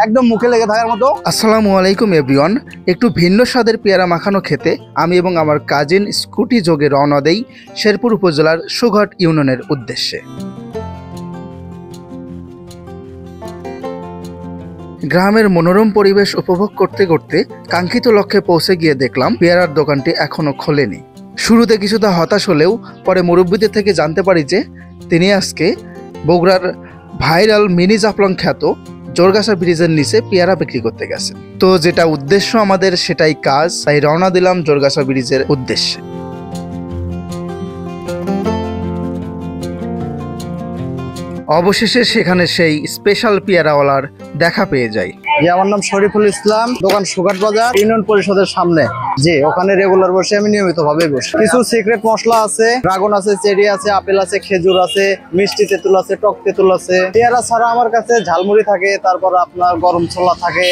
একদম মুখে লেগে থাকার মতো। আসসালামু আলাইকুম এভরিওয়ান। একটু ভিন্ন স্বাদের পেয়ারা মাখানো খেতে আমি এবং আমার কাজিন স্কুটি যোগে রওনা দেই শেরপুর উপজেলার সুঘট ইউনিয়নের উদ্দেশ্যে। গ্রামের মনোরম পরিবেশ উপভোগ করতে করতে কাঙ্ক্ষিত লক্ষ্যে পৌঁছে গিয়ে দেখলাম পেয়ারার দোকানটি এখনো খোলেনি। শুরুতে কিছুটা হতাশ হলেও পরে মুরব্বীদের থেকে জানতে পারি যে তিনি আজকে বগুড়ার ভাইরাল মিনি জাফলং খ্যাত জোরগাছা ব্রিজের নিচে পেয়ারা বিক্রি করতে গেছে। তো যেটা উদ্দেশ্য আমাদের সেটাই কাজ, তাই রওনা দিলাম জোরগাছা ব্রিজের উদ্দেশ্যে। অবশেষে সেখানে সেই স্পেশাল পেয়ারাওয়ালার দেখা পেয়ে যাই। আমার নাম শরীফুল ইসলাম, দোকান সুঘট বাজার, ইউনিয়ন পরিষদের সামনে। জি, ওখানে রেগুলার বসে আমি নিয়মিত ভাবে বসি। কিছু সিক্রেট মশলা আছে, ড্রাগন আছে, চেরি আছে, আপেল আছে, খেজুর আছে, মিষ্টি তেঁতুল আছে, টক তেঁতুল আছে। পেয়ারা ছাড়া আমার কাছে ঝালমুড়ি থাকে, তারপর আপনার গরম ছোলা থাকে।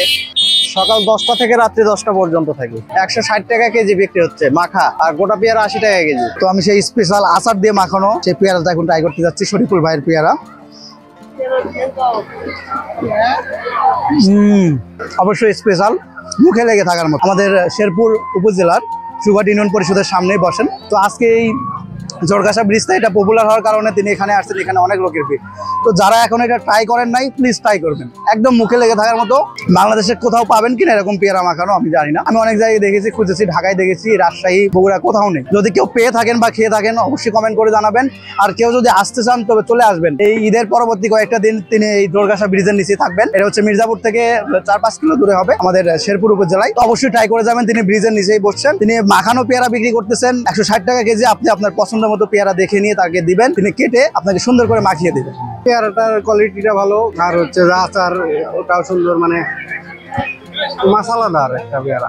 সকাল 10টা থেকে রাত্রি 10টা পর্যন্ত থাকে। 160 টাকা কেজি বিক্রি হচ্ছে মাখা, আর গোটা পেয়ারা 80 টাকা কেজি। তো আমি সেই স্পেশাল আচার দিয়ে মাখানো সেই পেয়ারাটা এখন ট্রাই করতে যাচ্ছি, শরীফুল ভাইয়ের পেয়ারা। অবশ্যই স্পেশাল, মুখে লেগে থাকার মতো। আমাদের শেরপুর উপজেলার সুঘট ইউনিয়ন পরিষদের সামনেই বসেন। তো আজকে এই জোরগাছা ব্রিজটা এটা পপুলার হওয়ার কারণে তিনি এখানে আসছেন, এখানে অনেক লোকের ভিড়। তো যারা এখন এটা ট্রাই করেন নাই, প্লিজ ট্রাই করবেন, একদম মুখে লেগে থাকার মতো। বাংলাদেশে কোথাও পাবেন কিনা এরকম পেয়ারা মাখানো আমি জানি না। আমি অনেক জায়গায় দেখেছি, খুঁজেছি, ঢাকায় দেখেছি, রাজশাহী, বগুড়া, কোথাও নেই। যদি কেউ পেয়ে থাকেন বা খেয়ে থাকেন অবশ্যই কমেন্ট করে জানাবেন। আর কেউ যদি আসতে চান তবে চলে আসবেন। এই ঈদের পরবর্তী কয়েকটা দিন তিনি এই জোরগাছা ব্রিজের নিচে থাকবেন। এটা হচ্ছে মির্জাপুর থেকে 4-5 কিলো দূরে হবে আমাদের শেরপুর উপজেলায়। তো অবশ্যই ট্রাই করে যাবেন। তিনি ব্রিজের নিচেই বসছেন, তিনি মাখানো পেয়ারা বিক্রি করতেছেন 160 টাকা কেজি। আপনি আপনার পছন্দ মতো পেয়ারা দেখে নিয়ে তাকে দিবেন, তিনি কেটে আপনাকে সুন্দর করে মাখিয়ে দিবেন। পেয়ারাটার কোয়ালিটিটা ভালো, আর হচ্ছে আচার ওটাও সুন্দর, মানে মশলাদার একটা পেয়ারা।